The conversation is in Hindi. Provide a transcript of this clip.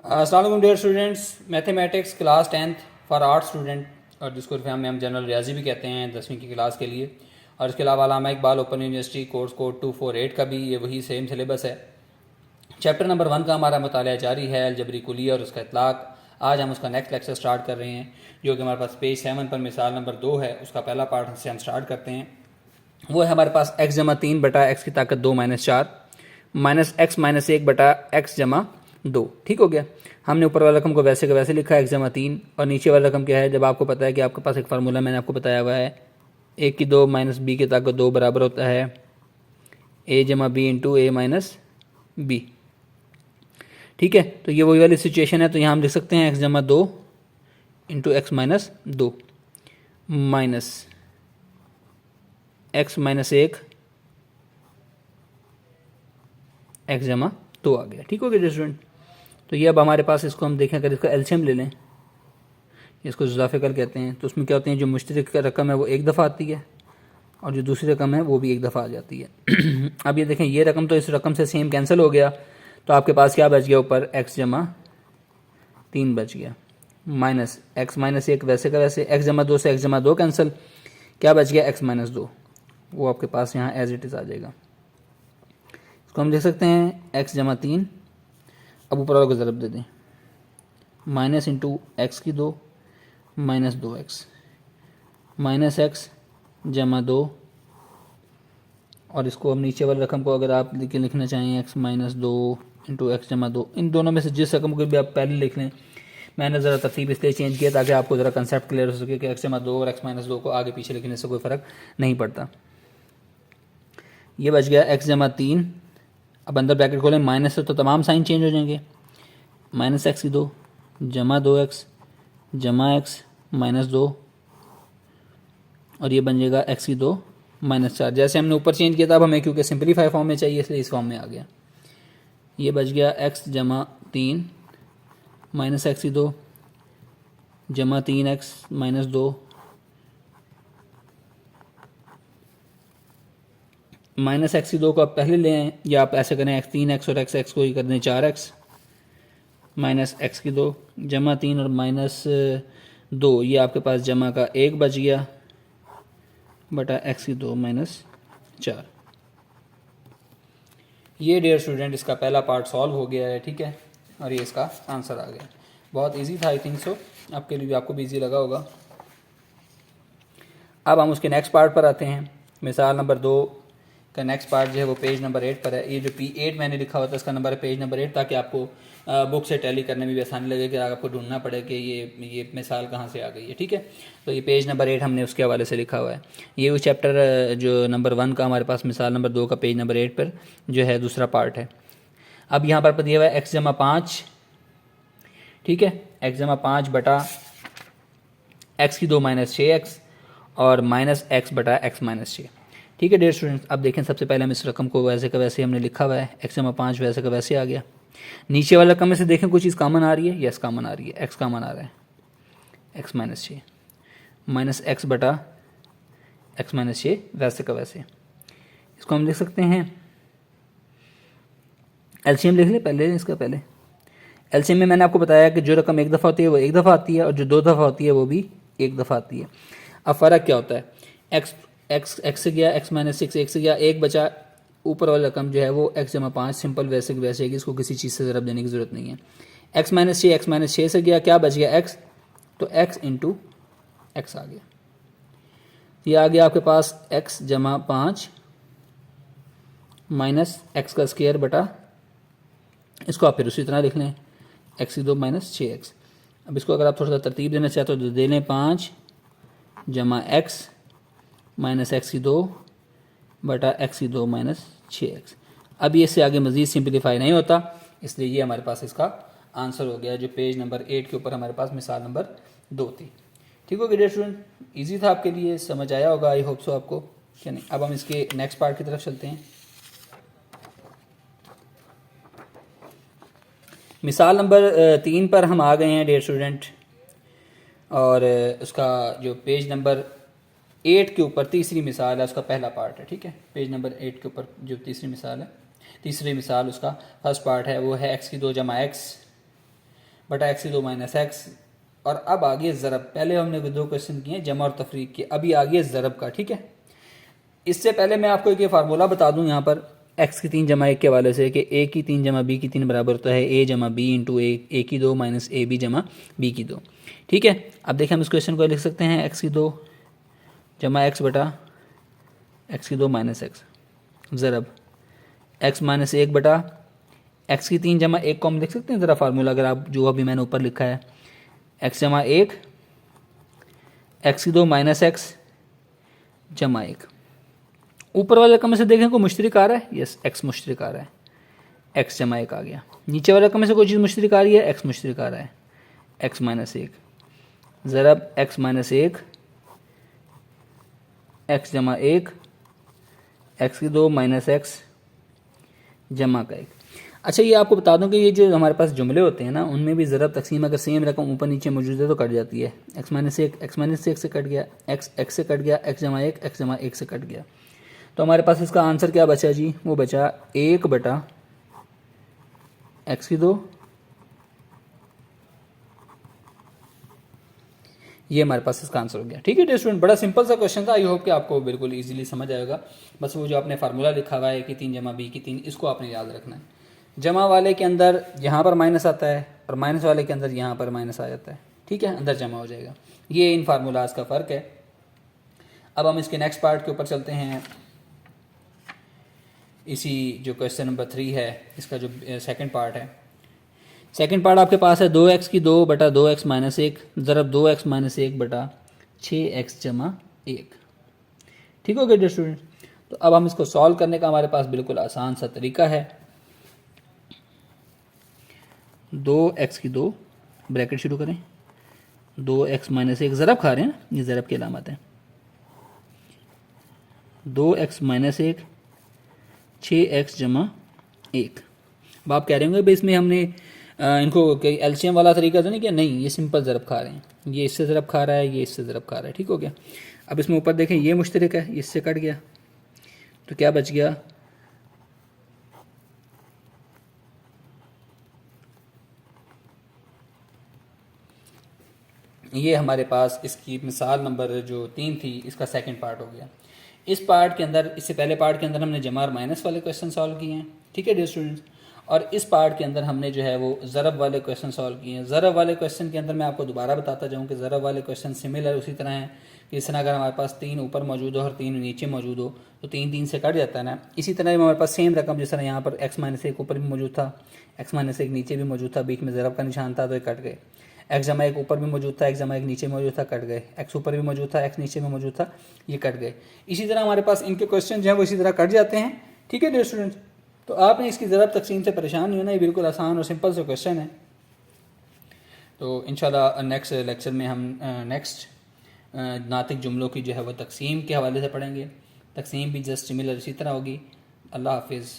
अस्सलाम वालेकुम dear students, mathematics class 10th for art student और जिसको हम जनरल रियाजी भी कहते हैं 10वीं की क्लास के लिए। और इसके अलावा Allama Iqbal open university course code 248 का भी ये वही सेम सिलेबस है। चैप्टर नंबर 1 का हमारा मुताला जारी है अलजबरी कुलिया और उसका इतलाक। आज हम उसका नेक्स्ट लेक्चर स्टार्ट कर रहे हैं जो कि हमारे पास पेज 7 पर मिसाल नंबर 2 है। उसका पहला पार्ट से हम स्टार्ट करते हैं। वो है हमारे पास x जमा 3 बटा एक्स की ताकत 2 माइनस 4 माइनस एक्स माइनस 1 बटा एक्स जमा 2। ठीक हो गया। हमने ऊपर वाला रकम को वैसे का वैसे लिखा है x जमा 3 और नीचे वाला रकम क्या है। जब आपको पता है कि आपके पास एक फार्मूला मैंने आपको बताया हुआ है a की 2 माइनस बी की ताकत 2 बराबर होता है a जमा बी इंटू ए माइनस बी। ठीक है, तो ये वही वाली सिचुएशन है। तो यहाँ हम लिख सकते हैं x जमा 2 into x minus 2 minus x minus 1 X जमा 2 आ गया। ठीक हो गया स्टूडेंट। तो ये अब हमारे पास इसको हम देखें, अगर इसका एलसीएम ले लें, इसको जुज़ाफ़िकल कहते हैं, तो उसमें क्या होते हैं, जो मुश्तरक रकम है वो एक दफ़ा आती है और जो दूसरी रकम है वो भी एक दफ़ा आ जाती है। अब ये देखें, ये रकम तो इस रकम से सेम कैंसिल हो गया, तो आपके पास क्या बच गया, ऊपर एक्स जमा 3 बच गया माइनस एक्स माइनस 1 वैसे का वैसे, एक्स जमा 2 से एक्स जमा 2 कैंसिल, क्या बच गया एक्स माइनस 2, वो आपके पास यहाँ एज इट इज़ आ जाएगा। इसको हम देख सकते हैं एक्स जमा 3, अब ऊपर वालों को ज़रब दे दें, माइनस इंटू एक्स की 2 माइनस 2x माइनस एक्स जमा 2, और इसको हम नीचे वाली रकम को अगर आप लिखना चाहें एक्स माइनस 2 इंटू एक्स जमा 2, इन दोनों में से जिस रकम को भी आप पहले लिख लें। मैंने ज़रा तरतीब इसलिए चेंज किया ताकि आपको ज़रा कंसेप्ट क्लियर हो सके कि एक्स जमा 2 और एक्स माइनस 2 को आगे पीछे लिखने से कोई फ़र्क नहीं पड़ता। ये बच गया एक्स जमा 3, अब अंदर ब्रैकेट खोलें, माइनस से तो तमाम साइन चेंज हो जाएंगे, माइनस एक्स की 2 जमा 2x जमा एक्स माइनस 2, और ये बन जाएगा एक्स की 2 माइनस 4। जैसे हमने ऊपर चेंज किया था, अब हमें क्योंकि सिंपलीफाई फॉर्म में चाहिए इसलिए इस फॉर्म में आ गया। ये बच गया एक्स जमा 3 माइनस एक्स की 2 जमा 3x माइनस 2 माइनस एक्स की 2 को आप पहले लें या आप ऐसे करें एक्स 3x और एक्स को ही कर दें 4x माइनस एक्स की 2 जमा 3 और माइनस 2, ये आपके पास जमा का 1 बच गया बटा एक्स की 2 माइनस 4। ये डियर स्टूडेंट इसका पहला पार्ट सॉल्व हो गया है। ठीक है, और ये इसका आंसर आ गया। बहुत इजी था, आई थिंक सो आपके लिए भी, आपको भी इजी लगा होगा। अब हम उसके नेक्स्ट पार्ट पर आते हैं। मिसाल नंबर 2 का नेक्स्ट पार्ट जो है वो पेज नंबर 8 पर है। ये जो P8 मैंने लिखा हुआ था इसका नंबर है पेज नंबर 8, ताकि आपको बुक से टैली करने में भी आसानी लगे कि आपको ढूंढना पड़े कि ये मिसाल कहाँ से आ गई है। ठीक है, तो ये पेज नंबर 8 हमने उसके हवाले से लिखा हुआ है। ये वो चैप्टर जो नंबर 1 का हमारे पास मिसाल नंबर 2 का पेज नंबर 8 पर जो है दूसरा पार्ट है। अब यहाँ पर दिया हुआ है एक्स जमा 5। ठीक है, एक्स जमा 5 बटा एक्स की 2 माइनस 6x और माइनस एक्स बटा एक्स माइनस 6। ठीक है डियर स्टूडेंट्स, अब देखें, सबसे पहले हम इस रकम को वैसे का वैसे हमने लिखा हुआ है, एक्स जमा 5 वैसे का वैसे आ गया। नीचे वाला रकम में से देखें कोई चीज़ कॉमन आ रही है, यस कॉमन आ रही है, एक्स कॉमन आ रहा है, एक्स माइनस 6 माइनस एक्स बटा एक्स माइनस 6 वैसे का वैसे। इसको हम लिख सकते हैं, एलसीएम लिख ले पहले इसका। पहले एलसीएम में मैंने आपको बताया कि जो रकम एक दफ़ा होती है वो एक दफ़ा आती है और जो 2 दफ़ा होती है वो भी एक दफ़ा आती है। अब फ़र्क क्या होता है, एक्स से गया एक्स माइनस 6, 1 से गया 1 बचा, ऊपर वाली रकम जो है वो एक्स जमा 5 सिंपल वैसे की वैसे है, इसको किसी चीज़ से ज़रब देने की ज़रूरत नहीं है। एक्स माइनस 6 से गया, क्या बच गया एक्स, तो एक्स इंटू एक्स आ गया। ये आ गया आपके पास एक्स जमा 5 माइनस एक्स का स्क्वायर बटा, इसको आप फिर उसी तरह लिख लें, एक्स की 2 माइनस 6x। अब इसको अगर आप थोड़ा सा तरतीब देना चाहते हो तो दे लें 5 जमा एक्स माइनस एक्स की 2 बटा एक्स की 2 माइनस 6x। अब ये इससे आगे मज़ीद सिंपलीफाई नहीं होता, इसलिए ये हमारे पास इसका आंसर हो गया जो पेज नंबर 8 के ऊपर हमारे पास मिसाल नंबर 2 थी। ठीक हो गया डियर स्टूडेंट, ईजी था आपके लिए, समझ आया होगा, आई होप सो आपको, क्या नहीं। अब हम इसके नेक्स्ट पार्ट की तरफ चलते हैं। मिसाल नंबर 3 पर हम आ गए हैं डियर स्टूडेंट, और उसका जो पेज नंबर 8 के ऊपर तीसरी मिसाल है, उसका पहला पार्ट है। ठीक है, पेज नंबर 8 के ऊपर जो तीसरी मिसाल है, तीसरी मिसाल उसका फर्स्ट पार्ट है, वो है एक्स की 2 जमा एक्स बटा एक्स की 2 माइनस एक्स। और अब आगे ज़रब, पहले हमने 2 क्वेश्चन किए जमा और तफरीक के, अभी आगे ज़रब का। ठीक है, इससे पहले मैं आपको एक फार्मूला बता दूं यहाँ पर एक्स की 3 जमा 1 के हवाले से कि ए की 3 जमा बी की 3 बराबर होता है ए जमा बी इंटू ए की 2 माइनस ए बी जमा बी की 2। ठीक है, अब देखिए हम इस क्वेश्चन को लिख सकते हैं एक्स की 2 जमा एक्स बटा एक्स की 2 माइनस एक्स ज़रब एक्स माइनस 1 बटा एक्स की 3 जमा 1 को हम लिख सकते हैं ज़रा फार्मूला, अगर आप जो अभी मैंने ऊपर लिखा है एक्स जमा 1 एक्स की 2 माइनस एक्स जमा 1। ऊपर वाले रकम में से देखें कोई मुश्तरक आ रहा है, यस एक्स मुश्तरक आ रहा है, एक्स जमा 1 आ गया। नीचे वाले रकम में से कोई चीज़ मुश्तरक आ रही है, एक्स मुश्तरक आ रहा है, एक्स माइनस 1 ज़रब एक्स माइनस 1 एक्स जमा 1 एक्स की 2 माइनस एक्स जमा का 1। अच्छा, ये आपको बता दूं कि ये जो हमारे पास जुमले होते हैं ना, उनमें भी ज़रब तकसीम अगर सेम रकम ऊपर नीचे मौजूद है तो कट जाती है। एक्स माइनस 1 से कट गया, एक्स से कट गया, एक्स जमा 1 से कट गया। तो हमारे पास इसका आंसर क्या बचा जी, वो बचा 1 बटा एक्स की 2, ये हमारे पास इसका आंसर हो गया। ठीक है डियर स्टूडेंट, बड़ा सिंपल सा क्वेश्चन था, आई होप कि आपको बिल्कुल इजीली समझ आएगा। बस वो जो आपने फार्मूला लिखा हुआ है कि 3 जमा बी की 3, इसको आपने याद रखना है। जमा वाले के अंदर यहाँ पर माइनस आता है और माइनस वाले के अंदर यहाँ पर माइनस आ जाता है। ठीक है, अंदर जमा हो जाएगा। ये इन फार्मूलाज का फ़र्क है। अब हम इसके नेक्स्ट पार्ट के ऊपर चलते हैं। इसी जो क्वेश्चन नंबर 3 है, इसका जो सेकंड पार्ट है, सेकंड पार्ट आपके पास है 2x की 2 बटा 2x माइनस 1 ज़रब 2x माइनस 1 बटा 6x जमा 1। ठीक हो गया डियर स्टूडेंट। तो अब हम इसको सॉल्व करने का हमारे पास बिल्कुल आसान सा तरीका है। 2x की 2 ब्रैकेट शुरू करें, 2x माइनस 1 ज़रब खा रहे हैं, ये ज़रब की अलामत है, 2x माइनस 1 6x जमा 1। अब आप कह रहे होंगे भाई इसमें हमने इनको एलसीएम वाला तरीका तो नहीं किया, नहीं, ये सिंपल ज़रब खा रहे हैं, ये इससे ज़रब खा रहा है, ये इससे ज़रब खा रहा है। ठीक हो गया। अब इसमें ऊपर देखें ये मुश्तरक है, इससे कट गया, तो क्या बच गया, ये हमारे पास इसकी मिसाल नंबर जो 3 थी, इसका सेकंड पार्ट हो गया। इस पार्ट के अंदर, इससे पहले पार्ट के अंदर हमने जमा और माइनस वाले क्वेश्चन सॉल्व किए हैं। ठीक है डियर स्टूडेंट्स, और इस पार्ट के अंदर हमने जो है वो ज़रब वाले क्वेश्चन सॉल्व किए हैं। ज़रब वाले क्वेश्चन के अंदर मैं आपको दोबारा बताता जाऊँ कि ज़रब वाले क्वेश्चन सिमिलर उसी तरह हैं कि इस तरह अगर हमारे पास 3 ऊपर मौजूद हो और 3 नीचे मौजूद हो तो 3 3 से कट जाता है ना। इसी तरह हमारे पास सेम रकम, जिस तरह यहाँ पर एक्स माइनस 1 ऊपर भी मौजूद था, एक्स माइनस 1 नीचे भी मौजूद था, बीच में ज़रब का निशान था तो ये कट गए। एक्स जमा 1 ऊपर भी मौजूद था, एक्स जमा 1 नीचे मौजूद था, कट गए। एक्स ऊपर भी मौजूद था, एक्स नीचे में मौजूद था, ये कट गए। इसी तरह हमारे पास इनके क्वेश्चन जो है वो इसी तरह कट जाते हैं। ठीक है डियर स्टूडेंट्स, तो आपने इसकी ज़रब तकसीम से परेशान नहीं होना, ये बिल्कुल आसान और सिंपल से क्वेश्चन है। तो इंशाल्लाह नेक्स्ट लेक्चर में हम नेक्स्ट नातिक जुमलों की जो है वो तकसीम के हवाले से पढ़ेंगे। तकसीम भी जस्ट सिमिलर इसी तरह होगी। अल्लाह हाफिज़।